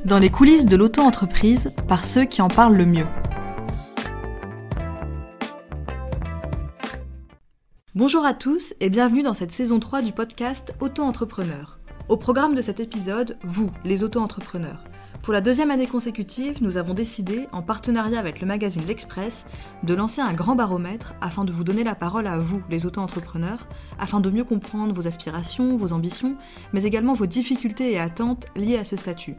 dans les coulisses de l'auto-entreprise par ceux qui en parlent le mieux. Bonjour à tous et bienvenue dans cette saison 3 du podcast Auto-entrepreneur. Au programme de cet épisode, vous, les auto-entrepreneurs. Pour la deuxième année consécutive, nous avons décidé, en partenariat avec le magazine L'Express, de lancer un grand baromètre afin de vous donner la parole à vous, les auto-entrepreneurs, afin de mieux comprendre vos aspirations, vos ambitions, mais également vos difficultés et attentes liées à ce statut.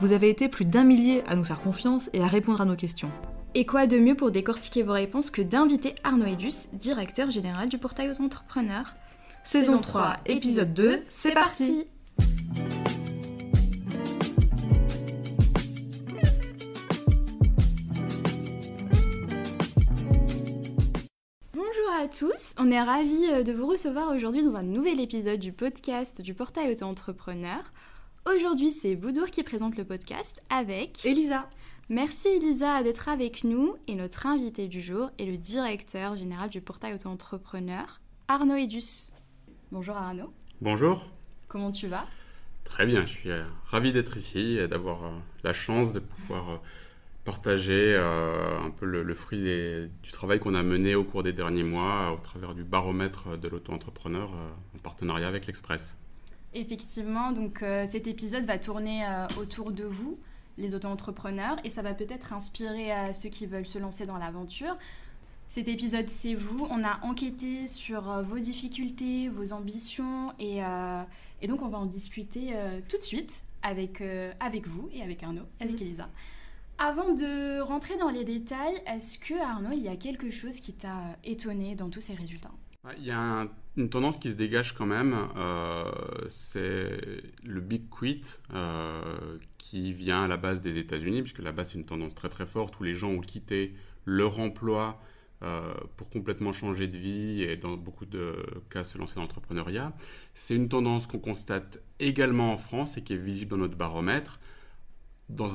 Vous avez été plus d'1 millier à nous faire confiance et à répondre à nos questions. Et quoi de mieux pour décortiquer vos réponses que d'inviter Arnaud Edus, directeur général du portail Auto-entrepreneur. Saison 3, épisode 2, c'est parti! Bonjour à tous, on est ravis de vous recevoir aujourd'hui dans un nouvel épisode du podcast du portail Auto-entrepreneur. Aujourd'hui, c'est Boudour qui présente le podcast avec Elisa. Merci Elisa d'être avec nous et notre invité du jour est le directeur général du portail Auto-entrepreneur, Arnaud Edus. Bonjour Arnaud. Bonjour. Comment tu vas ? Très bien, je suis ravi d'être ici et d'avoir la chance de pouvoir partager un peu le fruit du travail qu'on a mené au cours des derniers mois au travers du baromètre de l'auto-entrepreneur en partenariat avec l'Express. Effectivement, donc cet épisode va tourner autour de vous, les auto-entrepreneurs, et ça va peut-être inspirer ceux qui veulent se lancer dans l'aventure. Cet épisode, c'est vous. On a enquêté sur vos difficultés, vos ambitions, et donc on va en discuter tout de suite avec vous et avec Arnaud, avec Elisa. Avant de rentrer dans les détails, est-ce que Arnaud, il y a quelque chose qui t'a étonné dans tous ces résultats ? Il y a une tendance qui se dégage quand même, c'est le Big Quit qui vient à la base des États-Unis, puisque là-bas c'est une tendance très très forte où les gens ont quitté leur emploi pour complètement changer de vie et dans beaucoup de cas se lancer dans l'entrepreneuriat. C'est une tendance qu'on constate également en France et qui est visible dans notre baromètre, dans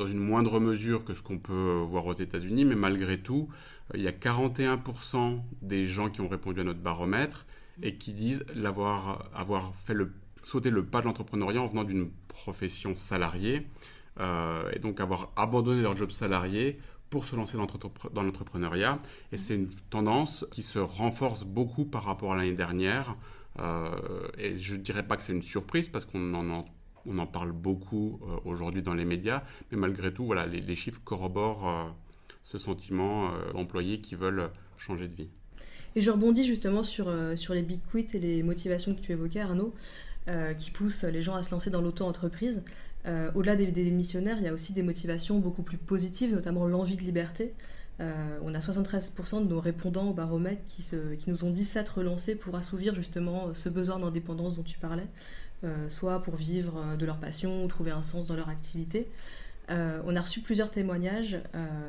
une moindre mesure que ce qu'on peut voir aux États-Unis, mais malgré tout, il y a 41% des gens qui ont répondu à notre baromètre et qui disent avoir fait sauter le pas de l'entrepreneuriat en venant d'une profession salariée et donc avoir abandonné leur job salarié pour se lancer dans l'entrepreneuriat. Et c'est une tendance qui se renforce beaucoup par rapport à l'année dernière. Et je ne dirais pas que c'est une surprise parce qu'on en parle beaucoup aujourd'hui dans les médias, mais malgré tout, voilà, les chiffres corroborent ce sentiment d'employés qui veulent changer de vie. Et je rebondis justement sur les big quits et les motivations que tu évoquais, Arnaud, qui poussent les gens à se lancer dans l'auto-entreprise. Au-delà des démissionnaires, il y a aussi des motivations beaucoup plus positives, notamment l'envie de liberté. On a 73% de nos répondants au baromètre qui nous ont dit s'être relancés pour assouvir justement ce besoin d'indépendance dont tu parlais, soit pour vivre de leur passion ou trouver un sens dans leur activité. On a reçu plusieurs témoignages,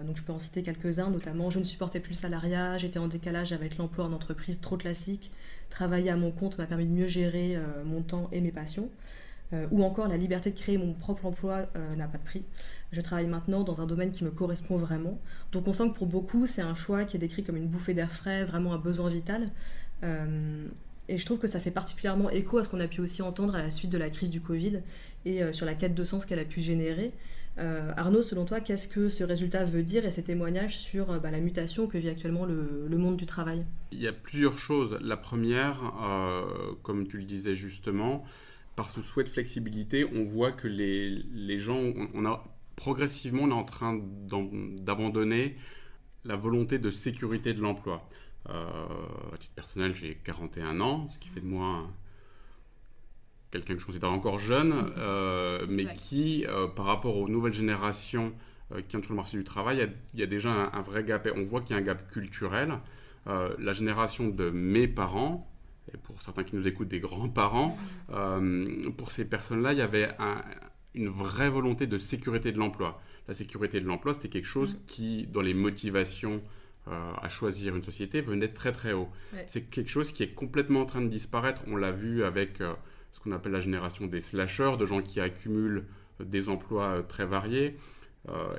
donc je peux en citer quelques-uns, notamment « Je ne supportais plus le salariat, j'étais en décalage avec l'emploi en entreprise trop classique, travailler à mon compte m'a permis de mieux gérer mon temps et mes passions ». Ou encore « La liberté de créer mon propre emploi n'a pas de prix. Je travaille maintenant dans un domaine qui me correspond vraiment ». Donc on sent que pour beaucoup, c'est un choix qui est décrit comme une bouffée d'air frais, vraiment un besoin vital. Et je trouve que ça fait particulièrement écho à ce qu'on a pu aussi entendre à la suite de la crise du Covid et sur la quête de sens qu'elle a pu générer. Arnaud, selon toi, qu'est-ce que ce résultat veut dire et ces témoignages sur la mutation que vit actuellement le monde du travail ? Il y a plusieurs choses. La première, comme tu le disais justement, par ce souhait de flexibilité, on voit que les gens, progressivement, on est en train d'abandonner la volonté de sécurité de l'emploi. À titre personnel, j'ai 41 ans, ce qui fait de moi quelqu'un que je considère encore jeune, mais qui, par rapport aux nouvelles générations qui entrent sur le marché du travail, il y a déjà un vrai gap. Et on voit qu'il y a un gap culturel. La génération de mes parents, et pour certains qui nous écoutent, des grands-parents, pour ces personnes-là, il y avait une vraie volonté de sécurité de l'emploi. La sécurité de l'emploi, c'était quelque chose qui, dans les motivations à choisir une société, venait très très haut. Ouais. C'est quelque chose qui est complètement en train de disparaître. On l'a vu avec ce qu'on appelle la génération des slashers, de gens qui accumulent des emplois très variés.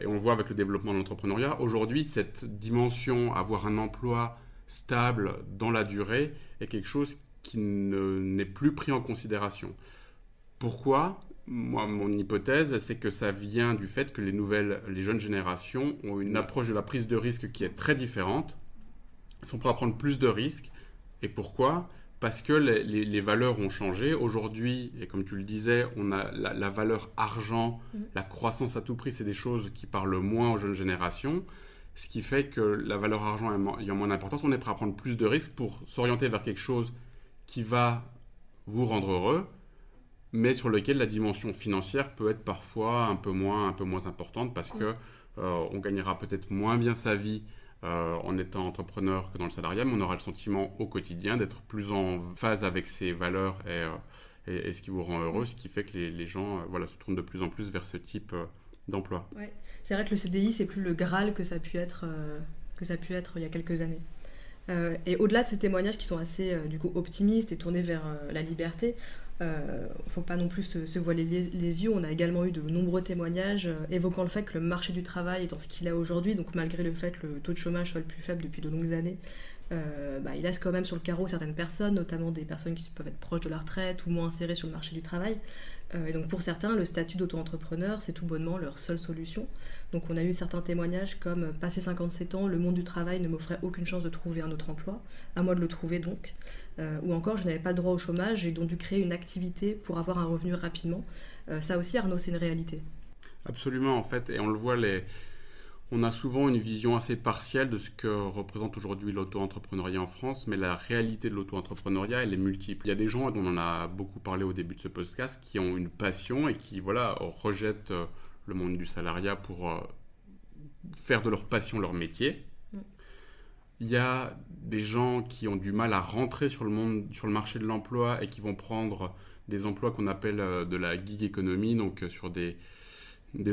Et on le voit avec le développement de l'entrepreneuriat. Aujourd'hui, cette dimension, avoir un emploi stable dans la durée, est quelque chose qui n'est plus pris en considération. Pourquoi ? Moi, mon hypothèse, c'est que ça vient du fait que les jeunes générations ont une approche de la prise de risque qui est très différente. Ils sont prêts à prendre plus de risques. Et pourquoi ? Parce que les valeurs ont changé. Aujourd'hui, et comme tu le disais, on a la valeur argent, la croissance à tout prix, c'est des choses qui parlent moins aux jeunes générations. Ce qui fait que la valeur argent ayant moins d'importance, on est prêt à prendre plus de risques pour s'orienter vers quelque chose qui va vous rendre heureux, mais sur lequel la dimension financière peut être parfois un peu moins importante parce que on gagnera peut-être moins bien sa vie en étant entrepreneur que dans le salariat, mais on aura le sentiment au quotidien d'être plus en phase avec ses valeurs et ce qui vous rend heureux, ce qui fait que les gens se tournent de plus en plus vers ce type d'emploi. Ouais. C'est vrai que le CDI, c'est plus le Graal que ça a pu être il y a quelques années. Et au-delà de ces témoignages qui sont assez optimistes et tournés vers la liberté, il ne faut pas non plus se voiler les yeux. On a également eu de nombreux témoignages évoquant le fait que le marché du travail étant ce qu'il est aujourd'hui, donc malgré le fait que le taux de chômage soit le plus faible depuis de longues années, il laisse quand même sur le carreau certaines personnes, notamment des personnes qui peuvent être proches de la retraite ou moins insérées sur le marché du travail. Et donc pour certains, le statut d'auto-entrepreneur, c'est tout bonnement leur seule solution. Donc on a eu certains témoignages comme « Passé 57 ans, le monde du travail ne m'offrait aucune chance de trouver un autre emploi, à moi de le trouver donc. » Ou encore « Je n'avais pas le droit au chômage, j'ai donc dû créer une activité pour avoir un revenu rapidement. » Ça aussi, Arnaud, c'est une réalité. Absolument, en fait, et on le voit, on a souvent une vision assez partielle de ce que représente aujourd'hui l'auto-entrepreneuriat en France, mais la réalité de l'auto-entrepreneuriat, elle est multiple. Il y a des gens, dont on en a beaucoup parlé au début de ce podcast, qui ont une passion et qui rejettent le monde du salariat pour faire de leur passion leur métier. Il y a des gens qui ont du mal à rentrer sur le marché de l'emploi et qui vont prendre des emplois qu'on appelle de la gig economy, donc sur des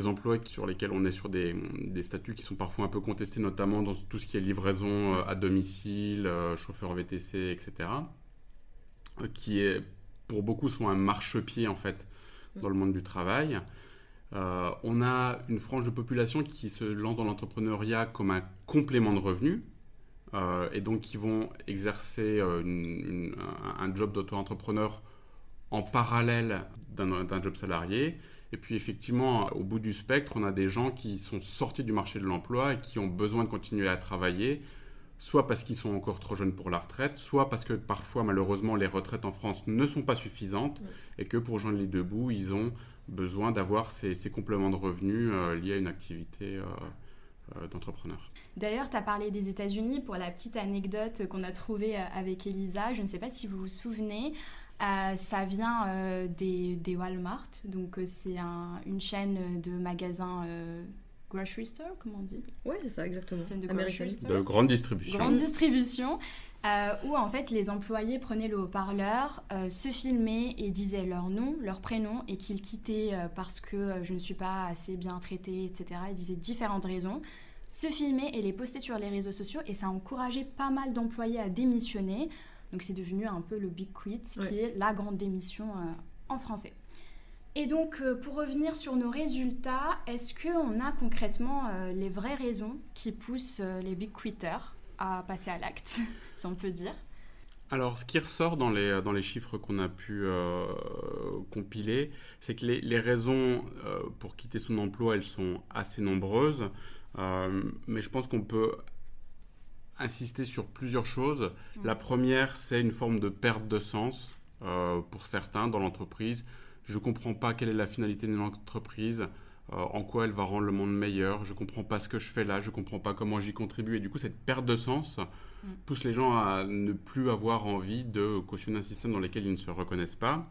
emplois sur lesquels on est sur des statuts qui sont parfois un peu contestés, notamment dans tout ce qui est livraison à domicile, chauffeur VTC, etc. Qui pour beaucoup sont un marchepied en fait dans le monde du travail. On a une frange de population qui se lance dans l'entrepreneuriat comme un complément de revenus et donc qui vont exercer un job d'auto-entrepreneur en parallèle d'un job salarié. Et puis effectivement, au bout du spectre, on a des gens qui sont sortis du marché de l'emploi et qui ont besoin de continuer à travailler, soit parce qu'ils sont encore trop jeunes pour la retraite, soit parce que parfois, malheureusement, les retraites en France ne sont pas suffisantes et que pour joindre les deux bouts, ils ont besoin d'avoir ces compléments de revenus liés à une activité d'entrepreneur. D'ailleurs, tu as parlé des États-Unis. Pour la petite anecdote qu'on a trouvée avec Elisa, je ne sais pas si vous vous souvenez, ça vient des Walmart, donc c'est une chaîne de magasins grocery store, comment on dit ? Oui, c'est ça, exactement. De grande distribution. Grande distribution, où en fait les employés prenaient le haut-parleur, se filmaient et disaient leur nom, leur prénom, et qu'ils quittaient parce que je ne suis pas assez bien traité, etc. Ils disaient différentes raisons. Se filmer et les poster sur les réseaux sociaux, et ça a encouragé pas mal d'employés à démissionner. Donc c'est devenu un peu le Big Quit, qui est la grande démission en français. Et donc pour revenir sur nos résultats, est-ce qu'on a concrètement les vraies raisons qui poussent les Big Quitters à passer à l'acte, si on peut dire ? Alors, ce qui ressort dans les chiffres qu'on a pu compiler, c'est que les raisons pour quitter son emploi, elles sont assez nombreuses. Mais je pense qu'on peut insister sur plusieurs choses. La première, c'est une forme de perte de sens pour certains dans l'entreprise. Je ne comprends pas quelle est la finalité de l'entreprise, en quoi elle va rendre le monde meilleur. Je ne comprends pas ce que je fais là, je ne comprends pas comment j'y contribue. Et du coup, cette perte de sens pousse les gens à ne plus avoir envie de cautionner un système dans lequel ils ne se reconnaissent pas.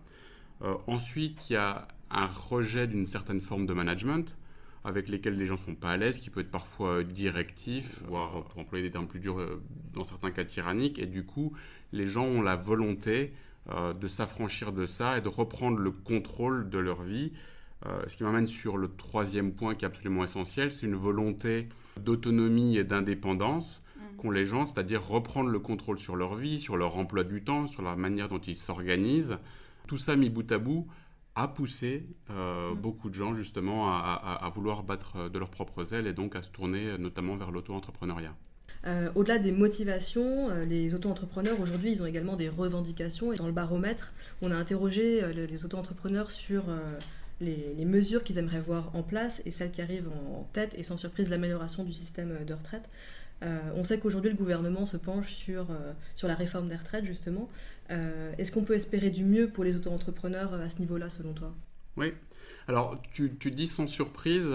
Ensuite, il y a un rejet d'une certaine forme de management, avec lesquels les gens ne sont pas à l'aise, qui peut être parfois directif, voire, pour employer des termes plus durs, dans certains cas tyrannique. Et du coup, les gens ont la volonté de s'affranchir de ça et de reprendre le contrôle de leur vie. Ce qui m'amène sur le troisième point qui est absolument essentiel, c'est une volonté d'autonomie et d'indépendance qu'ont les gens, c'est-à-dire reprendre le contrôle sur leur vie, sur leur emploi du temps, sur la manière dont ils s'organisent. Tout ça mis bout à bout a poussé beaucoup de gens justement à vouloir battre de leurs propres ailes et donc à se tourner notamment vers l'auto-entrepreneuriat. Au-delà des motivations, les auto-entrepreneurs aujourd'hui, ils ont également des revendications. Et dans le baromètre, on a interrogé les auto-entrepreneurs sur les mesures qu'ils aimeraient voir en place et celles qui arrivent en tête, et sans surprise l'amélioration du système de retraite. On sait qu'aujourd'hui le gouvernement se penche sur la réforme des retraites justement. Est-ce qu'on peut espérer du mieux pour les auto-entrepreneurs à ce niveau-là selon toi ? Oui, alors tu dis sans surprise,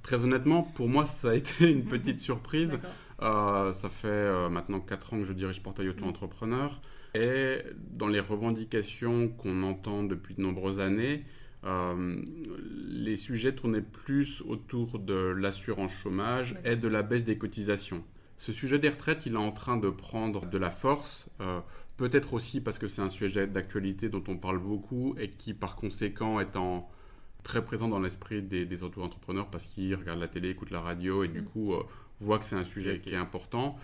très honnêtement pour moi ça a été une petite surprise. Ça fait maintenant 4 ans que je dirige Portail Auto-Entrepreneur et dans les revendications qu'on entend depuis de nombreuses années, les sujets tournaient plus autour de l'assurance chômage et de la baisse des cotisations. Ce sujet des retraites, il est en train de prendre de la force, peut-être aussi parce que c'est un sujet d'actualité dont on parle beaucoup et qui par conséquent est très présent dans l'esprit des auto-entrepreneurs parce qu'ils regardent la télé, écoutent la radio et du coup voient que c'est un sujet qui est important.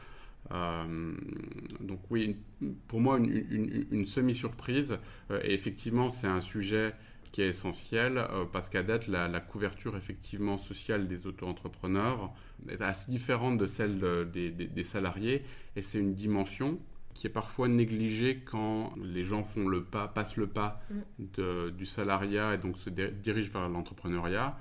Donc oui, pour moi une semi-surprise et effectivement c'est un sujet qui est essentiel parce qu'à date la couverture effectivement sociale des auto-entrepreneurs est assez différente de celle des salariés et c'est une dimension qui est parfois négligée quand les gens passent le pas du salariat et donc se dirigent vers l'entrepreneuriat.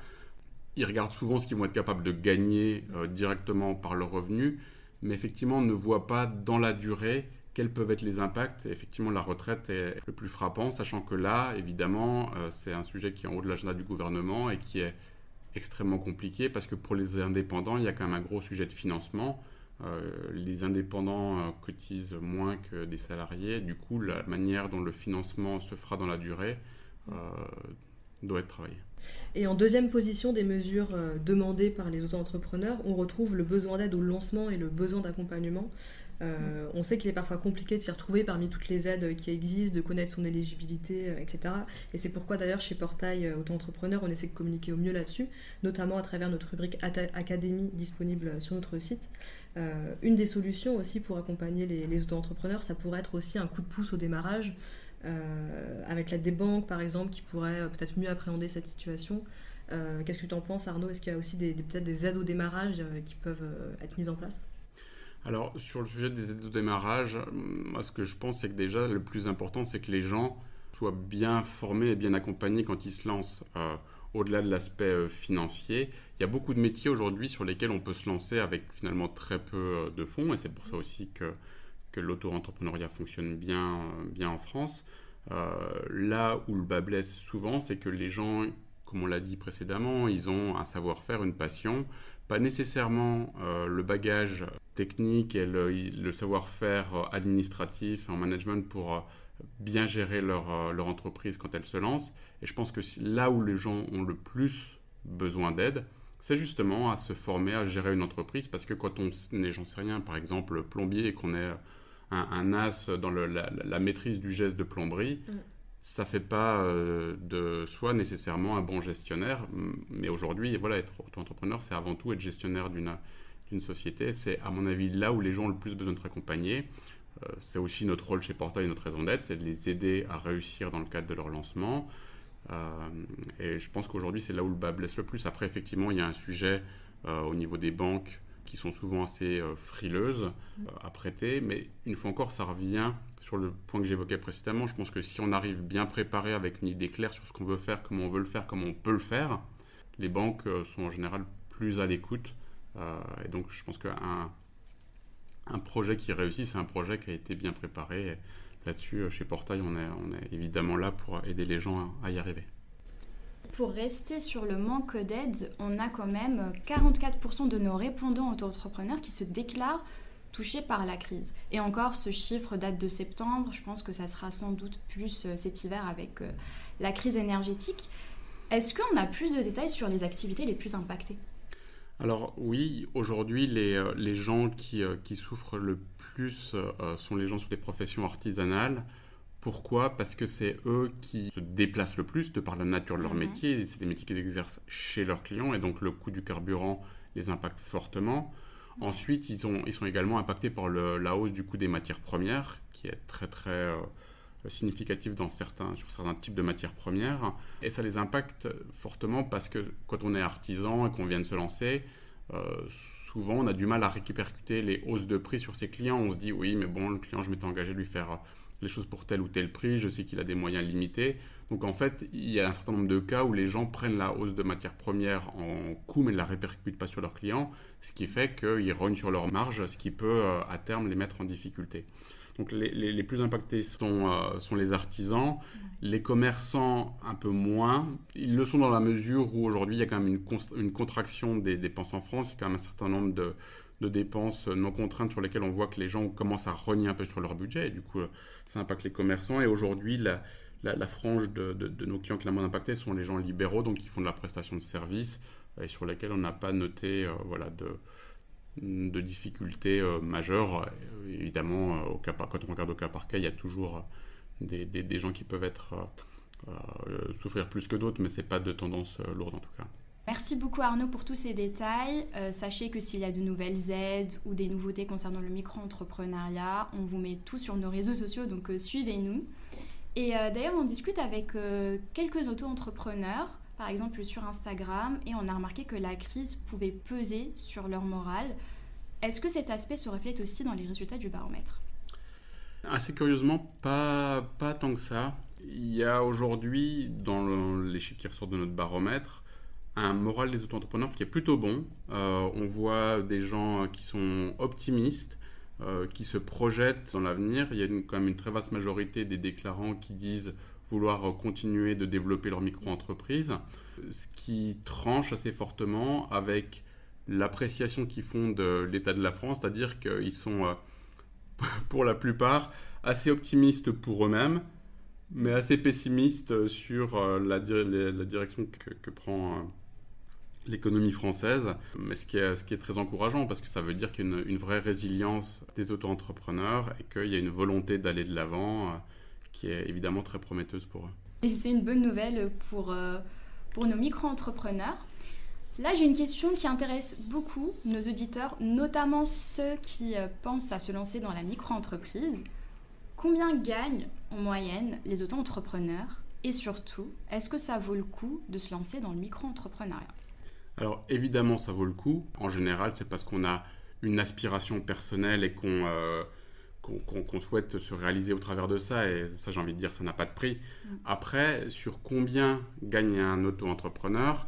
Ils regardent souvent ce qu'ils vont être capables de gagner directement par leurs revenus, mais effectivement on ne voit pas dans la durée quels peuvent être les impacts. Et effectivement, la retraite est le plus frappant, sachant que là, évidemment, c'est un sujet qui est en haut de l'agenda du gouvernement et qui est extrêmement compliqué parce que pour les indépendants, il y a quand même un gros sujet de financement. Les indépendants cotisent moins que des salariés. Du coup, la manière dont le financement se fera dans la durée doit être travaillée. Et en deuxième position des mesures demandées par les auto-entrepreneurs, on retrouve le besoin d'aide au lancement et le besoin d'accompagnement. On sait qu'il est parfois compliqué de s'y retrouver parmi toutes les aides qui existent, de connaître son éligibilité, etc. Et c'est pourquoi d'ailleurs chez Portail Auto-Entrepreneur, on essaie de communiquer au mieux là-dessus, notamment à travers notre rubrique Académie disponible sur notre site. Une des solutions aussi pour accompagner les auto-entrepreneurs, ça pourrait être aussi un coup de pouce au démarrage, avec l'aide des banques par exemple, qui pourraient peut-être mieux appréhender cette situation. Qu'est-ce que tu en penses, Arnaud ? Est-ce qu'il y a aussi peut-être des aides au démarrage qui peuvent être mises en place ? Alors, sur le sujet des aides au démarrage, moi, ce que je pense, c'est que déjà, le plus important, c'est que les gens soient bien formés et bien accompagnés quand ils se lancent. Au-delà de l'aspect financier, il y a beaucoup de métiers aujourd'hui sur lesquels on peut se lancer avec finalement très peu de fonds, et c'est pour ça aussi que l'auto-entrepreneuriat fonctionne bien en France. Là où le bas blesse souvent, c'est que les gens, comme on l'a dit précédemment, ils ont un savoir-faire, une passion, pas nécessairement le bagage technique et le savoir-faire administratif en management pour bien gérer leur entreprise quand elle se lance. Et je pense que là où les gens ont le plus besoin d'aide, c'est justement à se former à gérer une entreprise, parce que quand on est, j'en sais rien, par exemple plombier, et qu'on est un as dans la maîtrise du geste de plomberie, ça ne fait pas de soi nécessairement un bon gestionnaire. Mais aujourd'hui, voilà, être auto-entrepreneur, c'est avant tout être gestionnaire d'une société. C'est, à mon avis, là où les gens ont le plus besoin d'être accompagnés. C'est aussi notre rôle chez Portail et notre raison d'être, c'est de les aider à réussir dans le cadre de leur lancement. Et je pense qu'aujourd'hui, c'est là où le bas blesse le plus. Après, effectivement, il y a un sujet au niveau des banques qui sont souvent assez frileuses à prêter. Mais une fois encore, ça revient sur le point que j'évoquais précédemment. Je pense que si on arrive bien préparé avec une idée claire sur ce qu'on veut faire, comment on veut le faire, comment on peut le faire, les banques sont en général plus à l'écoute. Et donc, je pense qu'un projet qui réussit, c'est un projet qui a été bien préparé. Et là-dessus, chez Portail, on est évidemment là pour aider les gens à y arriver. Pour rester sur le manque d'aide, on a quand même 44% de nos répondants auto-entrepreneurs qui se déclarent touchés par la crise. Et encore, ce chiffre date de septembre. Je pense que ça sera sans doute plus cet hiver avec la crise énergétique. Est-ce qu'on a plus de détails sur les activités les plus impactées ? Alors oui, aujourd'hui, les gens qui souffrent le plus sont les gens sur des professions artisanales. Pourquoi ? Parce que c'est eux qui se déplacent le plus de par la nature de leur métier. C'est des métiers qu'ils exercent chez leurs clients et donc le coût du carburant les impacte fortement. Ensuite, ils sont également impactés par la hausse du coût des matières premières qui est très très significative sur certains types de matières premières. Et ça les impacte fortement parce que quand on est artisan et qu'on vient de se lancer, souvent on a du mal à répercuter les hausses de prix sur ses clients. On se dit oui, mais bon, le client, je m'étais engagé à lui faire les choses pour tel ou tel prix, je sais qu'il a des moyens limités. Donc en fait, il y a un certain nombre de cas où les gens prennent la hausse de matières premières en coût mais ne la répercutent pas sur leurs clients, ce qui fait qu'ils rognent sur leur marge, ce qui peut à terme les mettre en difficulté. Donc les plus impactés sont les artisans, les commerçants un peu moins. Ils le sont dans la mesure où aujourd'hui il y a quand même une contraction des dépenses en France, il y a quand même un certain nombre de dépenses non contraintes sur lesquelles on voit que les gens commencent à rogner un peu sur leur budget et du coup ça impacte les commerçants. Et aujourd'hui la frange de nos clients qui est la moins impactée sont les gens libéraux, donc qui font de la prestation de services et sur lesquels on n'a pas noté de difficultés majeures. Évidemment, quand on regarde au cas par cas, il y a toujours des gens qui peuvent souffrir plus que d'autres, mais ce n'est pas de tendance lourde en tout cas. Merci beaucoup Arnaud pour tous ces détails. Sachez que s'il y a de nouvelles aides ou des nouveautés concernant le micro-entrepreneuriat, on vous met tout sur nos réseaux sociaux, donc suivez-nous. Et d'ailleurs, on discute avec quelques auto-entrepreneurs, par exemple sur Instagram, et on a remarqué que la crise pouvait peser sur leur morale. Est-ce que cet aspect se reflète aussi dans les résultats du baromètre ? Assez curieusement, pas tant que ça. Il y a aujourd'hui, dans les chiffres qui ressortent de notre baromètre, un moral des auto-entrepreneurs qui est plutôt bon. On voit des gens qui sont optimistes, qui se projettent dans l'avenir. Il y a quand même une très vaste majorité des déclarants qui disent vouloir continuer de développer leur micro-entreprise, ce qui tranche assez fortement avec l'appréciation qu'ils font de l'état de la France, c'est-à-dire qu'ils sont, pour la plupart, assez optimistes pour eux-mêmes, mais assez pessimistes sur la direction que prend l'économie française, mais ce qui est très encourageant, parce que ça veut dire qu'il y a une vraie résilience des auto-entrepreneurs et qu'il y a une volonté d'aller de l'avant qui est évidemment très prometteuse pour eux. Et c'est une bonne nouvelle pour nos micro-entrepreneurs. Là, j'ai une question qui intéresse beaucoup nos auditeurs, notamment ceux qui pensent à se lancer dans la micro-entreprise. Combien gagnent en moyenne les auto-entrepreneurs ? Et surtout, est-ce que ça vaut le coup de se lancer dans le micro-entrepreneuriat ? Alors évidemment, ça vaut le coup. En général, c'est parce qu'on a une aspiration personnelle et qu'on souhaite se réaliser au travers de ça. Et ça, j'ai envie de dire, ça n'a pas de prix. Après, sur combien gagne un auto-entrepreneur,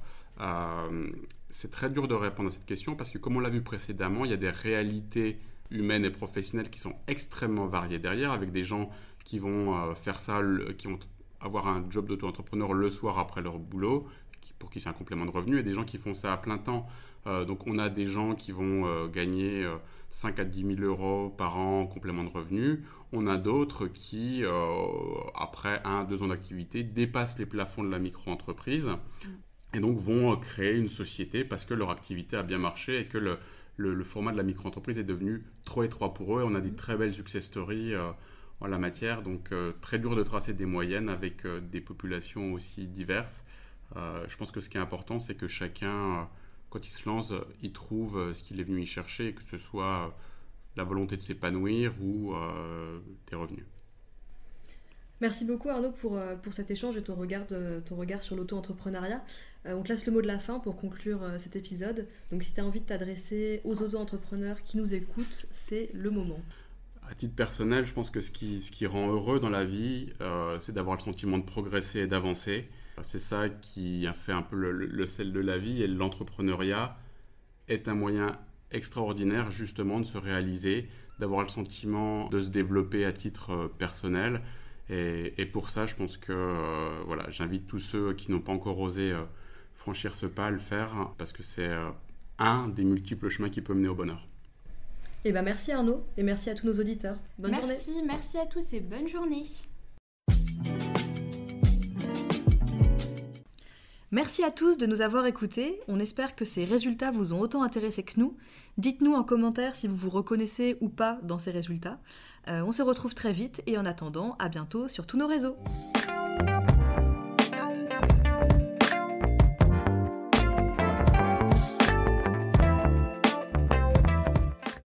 c'est très dur de répondre à cette question parce que, comme on l'a vu précédemment, il y a des réalités humaines et professionnelles qui sont extrêmement variées derrière, avec des gens qui vont faire ça, qui vont avoir un job d'auto-entrepreneur le soir après leur boulot, pour qui c'est un complément de revenu, et des gens qui font ça à plein temps. Donc on a des gens qui vont gagner 5 à 10 000 euros par an en complément de revenu. On a d'autres qui, après 1-2 ans d'activité, dépassent les plafonds de la micro-entreprise et donc vont créer une société parce que leur activité a bien marché et que le format de la micro-entreprise est devenu trop étroit pour eux. On a des très belles success stories en la matière, donc très dur de tracer des moyennes avec des populations aussi diverses. Je pense que ce qui est important, c'est que chacun, quand il se lance, il trouve ce qu'il est venu y chercher, et que ce soit la volonté de s'épanouir ou des revenus. Merci beaucoup Arnaud pour cet échange et ton regard sur l'auto-entrepreneuriat. On te laisse le mot de la fin pour conclure cet épisode. Donc si tu as envie de t'adresser aux auto-entrepreneurs qui nous écoutent, c'est le moment. À titre personnel, je pense que ce qui rend heureux dans la vie, c'est d'avoir le sentiment de progresser et d'avancer. C'est ça qui a fait un peu le sel de la vie, et l'entrepreneuriat est un moyen extraordinaire justement de se réaliser, d'avoir le sentiment de se développer à titre personnel. Et pour ça, je pense que j'invite tous ceux qui n'ont pas encore osé franchir ce pas à le faire, parce que c'est un des multiples chemins qui peut mener au bonheur. Eh ben merci Arnaud, et merci à tous nos auditeurs. Bonne journée. Merci à tous et bonne journée. Merci à tous de nous avoir écoutés. On espère que ces résultats vous ont autant intéressé que nous. Dites-nous en commentaire si vous vous reconnaissez ou pas dans ces résultats. On se retrouve très vite et en attendant, à bientôt sur tous nos réseaux.